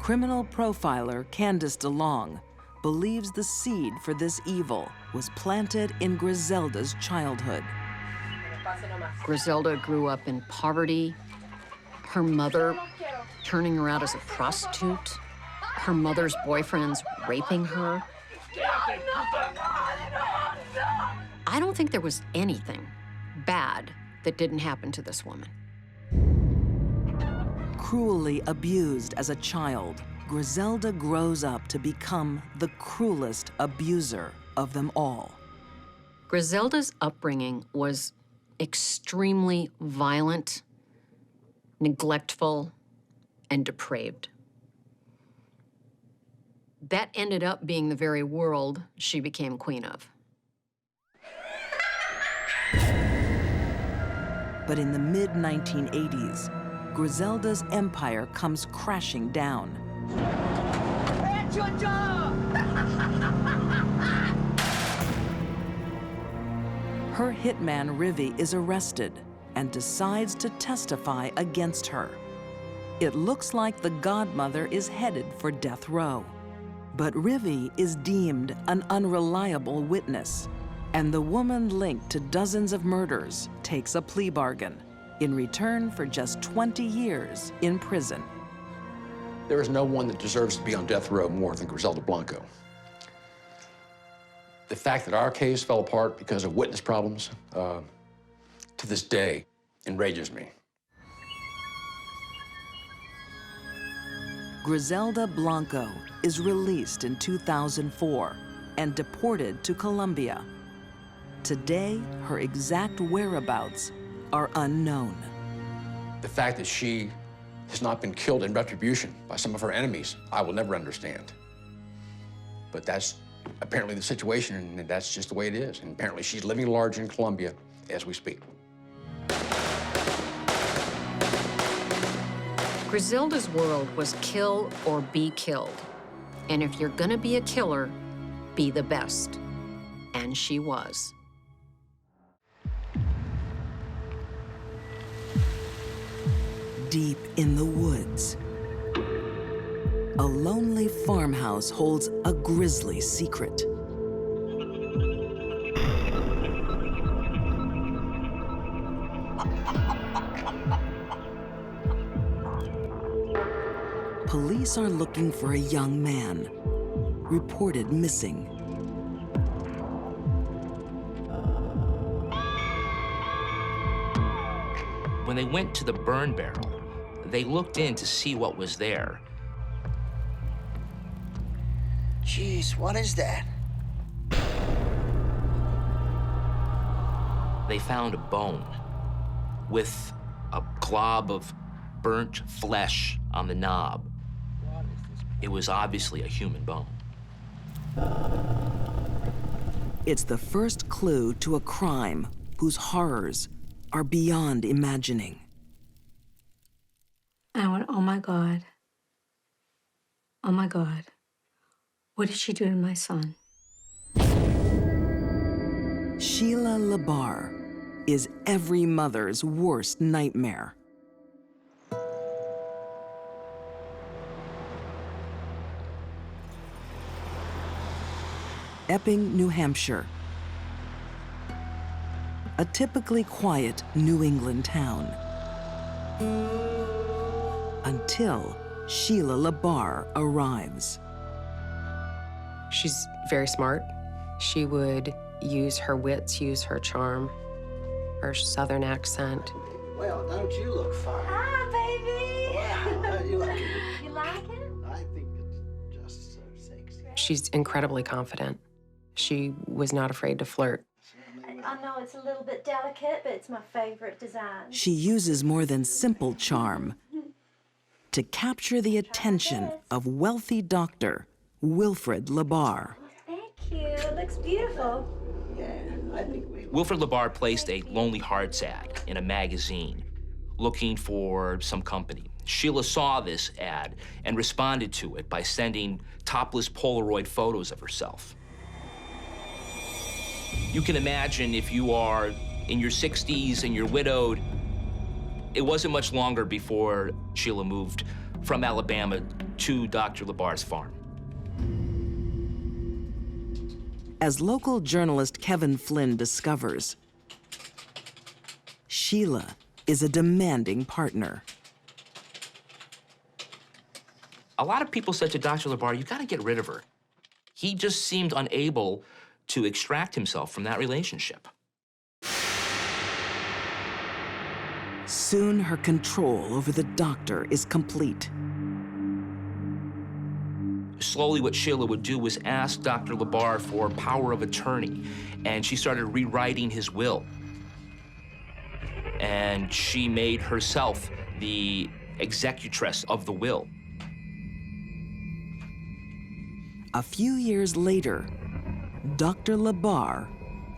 Criminal profiler Candice DeLong believes the seed for this evil was planted in Griselda's childhood. Griselda grew up in poverty, her mother turning her out as a prostitute, her mother's boyfriends raping her. I don't think there was anything bad that didn't happen to this woman. Cruelly abused as a child, Griselda grows up to become the cruelest abuser of them all. Griselda's upbringing was extremely violent, neglectful, and depraved. That ended up being the very world she became queen of. But in the mid-1980s, Griselda's empire comes crashing down. That's your job! Her hitman Rivi is arrested and decides to testify against her. It looks like the godmother is headed for death row. But Rivi is deemed an unreliable witness, and the woman linked to dozens of murders takes a plea bargain in return for just 20 years in prison. There is no one that deserves to be on death row more than Griselda Blanco. The fact that our case fell apart because of witness problems, to this day, enrages me. Griselda Blanco is released in 2004 and deported to Colombia. Today, her exact whereabouts are unknown. The fact that she has not been killed in retribution by some of her enemies, I will never understand. But that's apparently the situation, and that's just the way it is. And apparently she's living large in Colombia as we speak. Griselda's world was kill or be killed. And if you're gonna be a killer, be the best. And she was. Deep in the woods, a lonely farmhouse holds a grisly secret. Police are looking for a young man, reported missing. When they went to the burn barrel, they looked in to see what was there. Jeez, what is that? They found a bone with a glob of burnt flesh on the knob. It was obviously a human bone. It's the first clue to a crime whose horrors are beyond imagining. I went, oh my God. Oh my God. What did she do to my son? Sheila Labar is every mother's worst nightmare. Epping, New Hampshire. A typically quiet New England town. Until Sheila Labar arrives. She's very smart. She would use her wits, use her charm, her Southern accent. Well, don't you look fine? Ah, baby! Wow, you like it? You like it? I think it's just so sexy. She's incredibly confident. She was not afraid to flirt. I know it's a little bit delicate, but it's my favorite design. She uses more than simple charm to capture the attention of wealthy doctor Wilfred Labar. Thank you. It looks beautiful. Yeah, I think we... Wilfred Labar placed a Lonely Hearts ad in a magazine looking for some company. Sheila saw this ad and responded to it by sending topless Polaroid photos of herself. You can imagine if you are in your 60s and you're widowed, it wasn't much longer before Sheila moved from Alabama to Dr. Labar's farm. As local journalist Kevin Flynn discovers, Sheila is a demanding partner. A lot of people said to Dr. Labar, you gotta get rid of her. He just seemed unable to extract himself from that relationship. Soon her control over the doctor is complete. Slowly, what Sheila would do was ask Dr. Labar for power of attorney, and she started rewriting his will. And she made herself the executress of the will. A few years later, Dr. Labar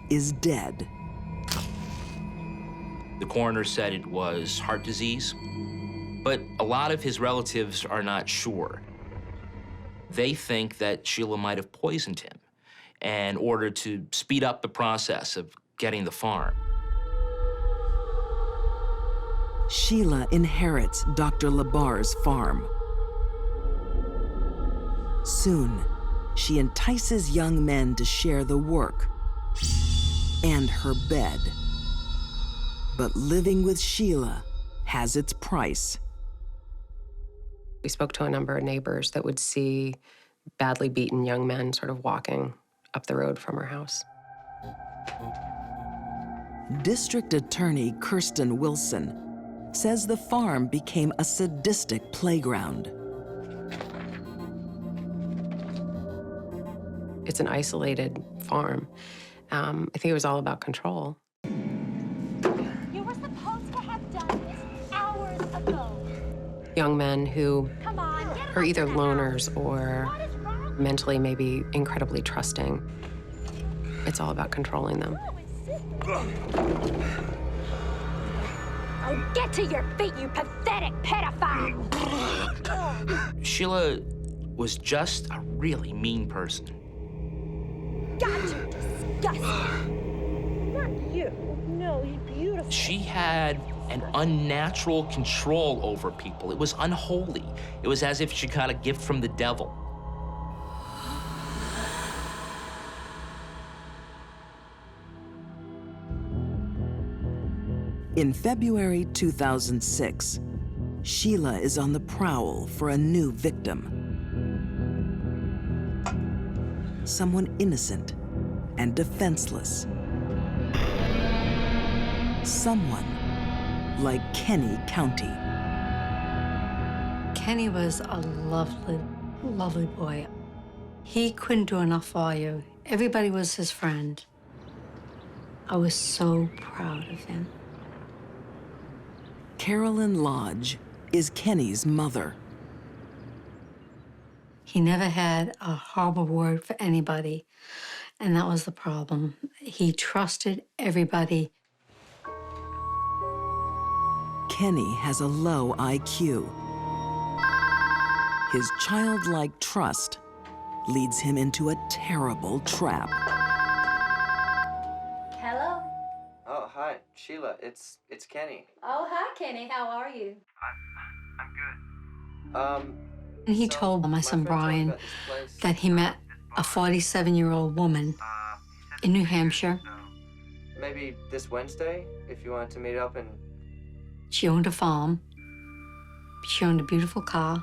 is dead. The coroner said it was heart disease, but a lot of his relatives are not sure. They think that Sheila might have poisoned him in order to speed up the process of getting the farm. Sheila inherits Dr. Labar's farm. Soon, she entices young men to share the work and her bed. But living with Sheila has its price. We spoke to a number of neighbors that would see badly beaten young men sort of walking up the road from her house. District Attorney Kirsten Wilson says the farm became a sadistic playground. It's an isolated farm. I think it was all about control. You were supposed to have done this hours ago. Young men who Come on, get are either loners or mentally maybe incredibly trusting. It's all about controlling them. Oh, get to your feet, you pathetic pedophile! Sheila was just a really mean person. God, you're disgusting. Not you. No, you're beautiful. She had an unnatural control over people. It was unholy. It was as if she got a gift from the devil. In February 2006, Sheila is on the prowl for a new victim. Someone innocent and defenseless. Someone like Kenny County. Kenny was a lovely, lovely boy. He couldn't do enough for you. Everybody was his friend. I was so proud of him. Carolyn Lodge is Kenny's mother. He never had a horrible word for anybody, and that was the problem. He trusted everybody. Kenny has a low IQ. His childlike trust leads him into a terrible trap. Hello? Oh, hi, Sheila. It's Kenny. Oh, hi, Kenny. How are you? I'm good. And he told my son Brian that he met a 47-year-old woman in New Hampshire. Maybe this Wednesday, if you wanted to meet up and... She owned a farm. She owned a beautiful car.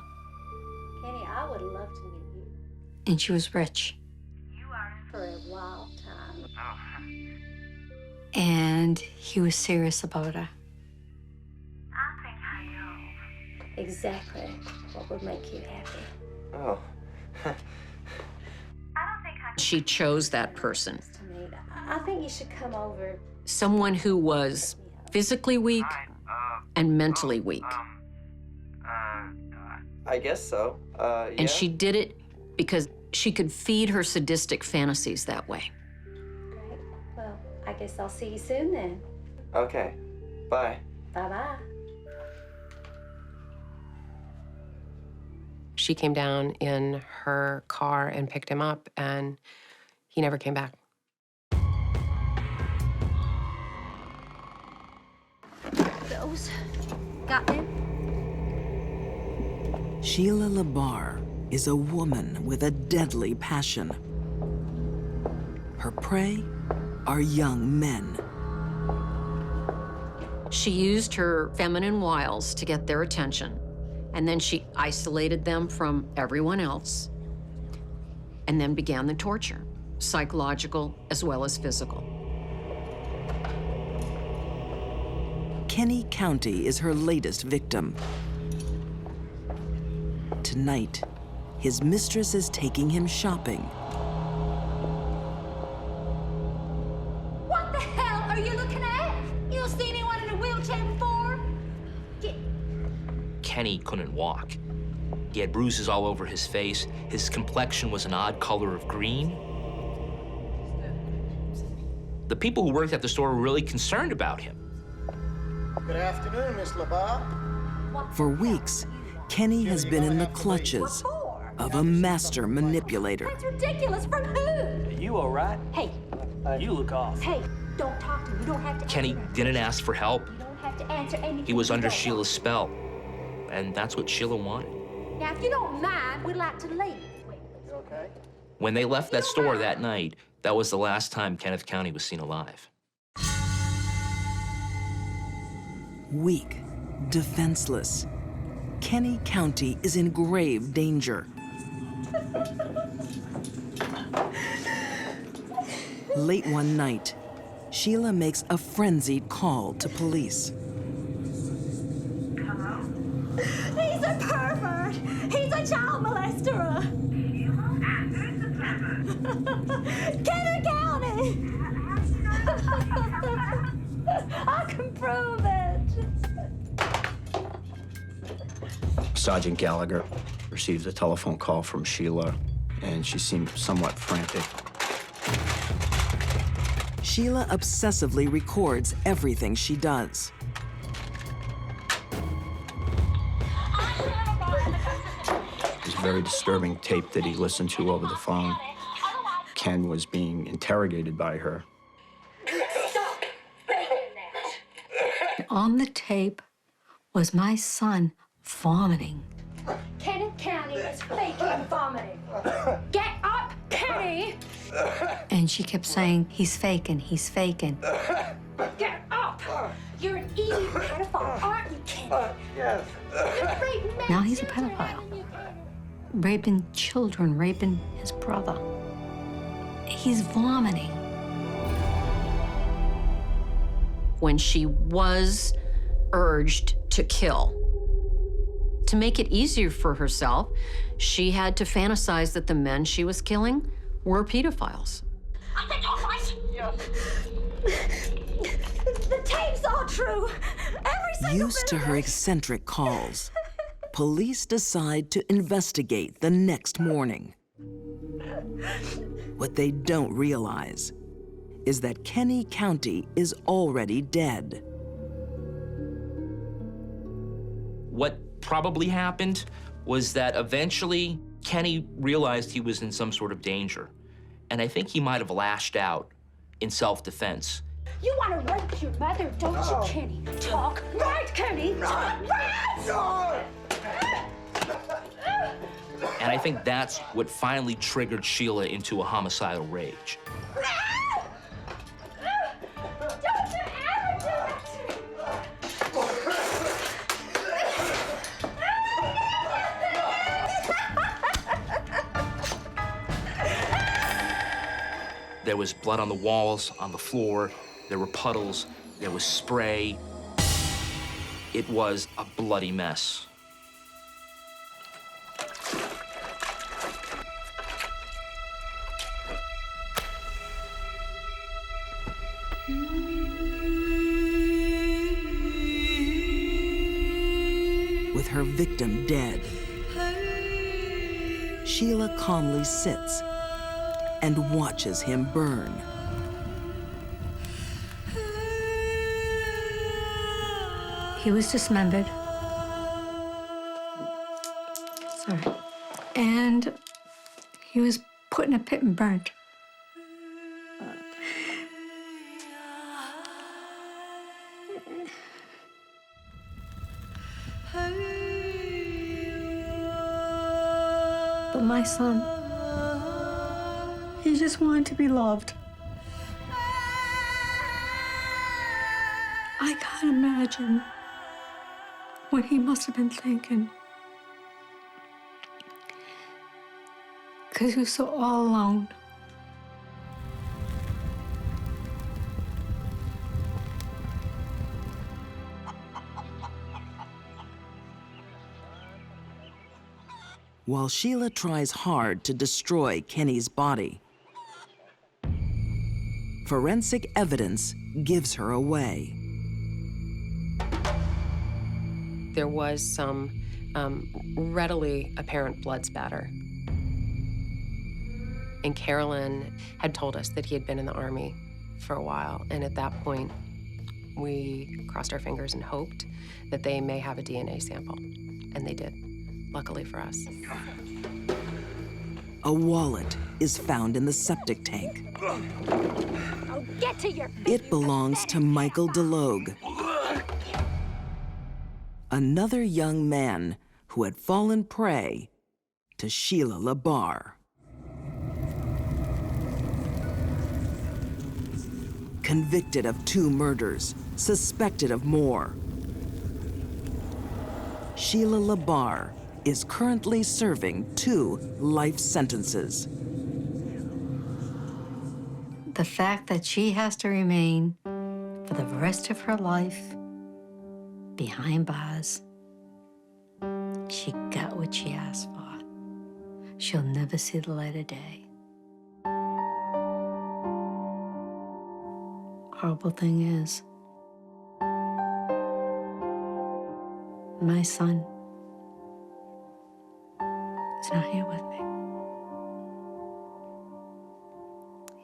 Kenny, I would love to meet you. And she was rich. You are in for a wild time. And he was serious about her. I think I know exactly what would make you happy. Oh. She chose that person. I think you should come over. Someone who was physically weak and mentally weak. I guess so. Yeah. And she did it because she could feed her sadistic fantasies that way. Great. Well, I guess I'll see you soon then. Okay. Bye. Bye-bye. She came down in her car and picked him up, and he never came back. Those got them? Sheila LaBar is a woman with a deadly passion. Her prey are young men. She used her feminine wiles to get their attention, and then she isolated them from everyone else, and then began the torture, psychological as well as physical. Kenny County is her latest victim. Tonight, his mistress is taking him shopping. What the hell are you looking at? You don't see anyone in a wheelchair before? Kenny couldn't walk. He had bruises all over his face. His complexion was an odd color of green. The people who worked at the store were really concerned about him. Good afternoon, Miss LaBar. For weeks, Kenny has been in the clutches of a master manipulator. That's ridiculous. From who? You all right? Hey. You look off. Hey, don't talk to me. You don't have to Kenny answer. didn't ask for help. You don't have to answer anything. He was you under don't. Sheila's spell, and that's what Sheila wanted. Now, if you don't mind, we'd like to leave. You okay? When they left that store that night, that was the last time Kenneth County was seen alive. Weak, defenseless, Kenny County is in grave danger. Late one night, Sheila makes a frenzied call to police. He's a pervert. He's a child molester. Kenny County. I can prove it. Sergeant Gallagher received a telephone call from Sheila, and she seemed somewhat frantic. Sheila obsessively records everything she does. His very disturbing tape that he listened to over the phone. Ken was being interrogated by her. Stop faking that. On the tape was my son vomiting. Kenneth County is faking vomiting. Get up, Kenny! And she kept saying, he's faking, he's faking. Get up! You're an eating pedophile, aren't you, Kenny? Yes. Now he's a pedophile. Raping children, raping his brother. He's vomiting. When she was urged to kill, to make it easier for herself, she had to fantasize that the men she was killing were pedophiles. I think all right. The tape's all true. Every single Used to her eccentric calls, police decide to investigate the next morning. What they don't realize is that Kenny County is already dead. What probably happened was that eventually Kenny realized he was in some sort of danger. And I think he might have lashed out in self-defense. You want to rape your mother, don't you, Kenny? Talk right, Kenny! Talk right! And I think that's what finally triggered Sheila into a homicidal rage. Don't you ever do that to me! There was blood on the walls, on the floor, there were puddles, there was spray. It was a bloody mess. With her victim dead, Sheila calmly sits and watches him burn. He was dismembered. Sorry. And he was put in a pit and burnt. But my son, he just wanted to be loved. I can't imagine what he must have been thinking. Because he was so all alone. While Sheila tries hard to destroy Kenny's body, forensic evidence gives her away. There was some readily apparent blood spatter. And Carolyn had told us that he had been in the Army for a while, and at that point, we crossed our fingers and hoped that they may have a DNA sample, and they did, luckily for us. A wallet is found in the septic tank. Oh, get to your feet. It belongs to Michael DeLong, another young man who had fallen prey to Sheila LaBarre. Convicted of 2 murders, suspected of more, Sheila LaBarre is currently serving 2 life sentences. The fact that she has to remain for the rest of her life behind bars, she got what she asked for. She'll never see the light of day. Horrible thing is, my son is not here with me.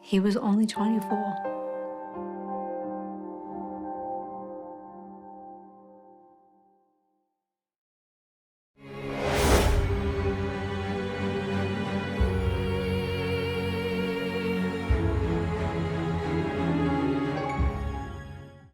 He was only 24.